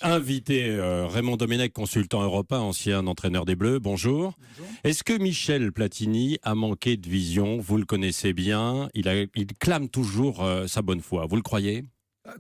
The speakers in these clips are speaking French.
Invité Raymond Domenech, consultant européen, ancien entraîneur des Bleus. Bonjour. Bonjour. Est-ce que Michel Platini a manqué de vision? Vous le connaissez bien. Il clame toujours sa bonne foi. Vous le croyez?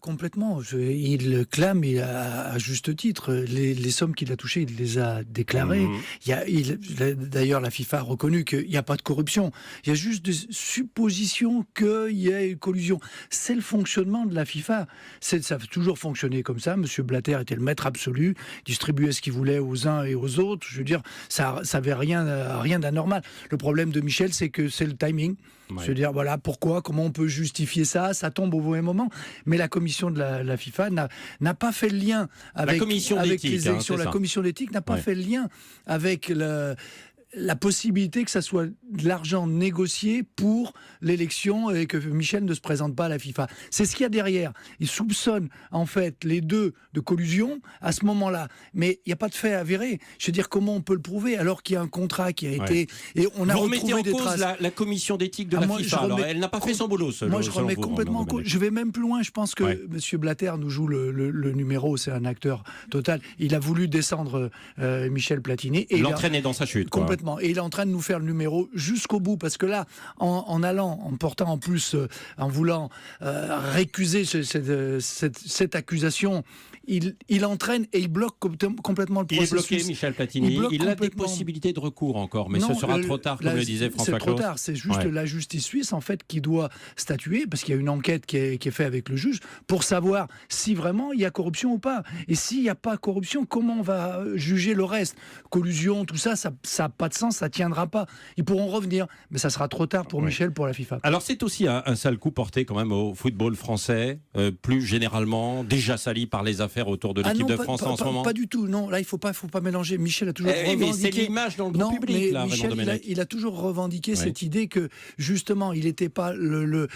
Complètement. Il clame, à juste titre, les sommes qu'il a touchées, il les a déclarées. D'ailleurs, la FIFA a reconnu qu'il n'y a pas de corruption. Il y a juste des suppositions qu'il y a une collusion. C'est le fonctionnement de la FIFA. Ça a toujours fonctionné comme ça. Monsieur Blatter était le maître absolu, distribuait ce qu'il voulait aux uns et aux autres. Je veux dire, ça n'avait rien d'anormal. Le problème de Michel, c'est que c'est le timing. Ouais. Je veux dire, voilà, pourquoi, comment on peut justifier ça? Ça tombe au mauvais moment. Mais la commission de la FIFA n'a pas fait le lien avec les élections. La commission d'éthique n'a pas fait le lien avec la possibilité que ça soit de l'argent négocié pour l'élection et que Michel ne se présente pas à la FIFA. C'est ce qu'il y a derrière. Il soupçonne en fait les deux de collusion à ce moment-là. Mais il n'y a pas de fait avéré. Je veux dire, comment on peut le prouver alors qu'il y a un contrat qui a été... Et on a retrouvé des traces. La commission d'éthique de la FIFA. Alors, elle n'a pas fait son boulot. Moi, je remets complètement en cause. Je vais même plus loin. Je pense que M. Blatter nous joue le numéro. C'est un acteur total. Il a voulu descendre Michel Platini. Et l'entraîner dans sa chute. Complètement. Et il est en train de nous faire le numéro jusqu'au bout, parce que là, en portant en plus, en voulant récuser cette accusation, il entraîne et il bloque complètement le processus. Il est bloqué, Michel Platini. Il a des possibilités de recours encore, mais ce sera trop tard, comme le disait François Claus. C'est trop tard. C'est juste la justice suisse, en fait, qui doit statuer, parce qu'il y a une enquête qui est faite avec le juge, pour savoir si vraiment il y a corruption ou pas. Et s'il n'y a pas corruption, comment on va juger le reste? Collusion, tout ça, ça n'a pas de sens, ça tiendra pas. Ils pourront revenir, mais ça sera trop tard pour Michel, pour la FIFA. Alors c'est aussi un sale coup porté quand même au football français, plus généralement, déjà sali par les affaires autour de l'équipe de France en ce moment. Pas du tout, non. Là, il faut pas mélanger. Michel a toujours revendiqué... Mais c'est l'image dans le grand public, là, Michel, il a toujours revendiqué cette idée que, justement, il n'était pas le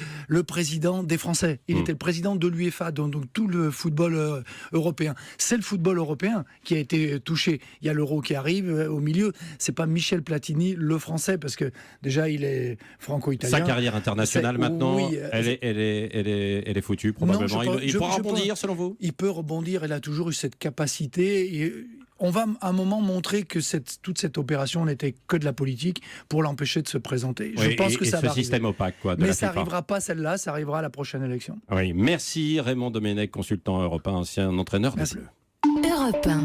président des Français. Il était le président de l'UEFA, donc tout le football européen. C'est le football européen qui a été touché. Il y a l'Euro qui arrive au milieu. C'est pas Michel Platini, le français, parce que déjà il est franco-italien. Sa carrière internationale maintenant, elle est foutue probablement. Il pourra rebondir selon vous? Il peut rebondir, il a toujours eu cette capacité. Et on va à un moment montrer que toute cette opération n'était que de la politique pour l'empêcher de se présenter. Je pense que ça va arriver. Système opaque, quoi, de mais la ça FIFA. n'arrivera pas celle-là, ça arrivera à la prochaine élection. Oui, merci Raymond Domenech, consultant européen, ancien entraîneur des Bleus. Europe 1.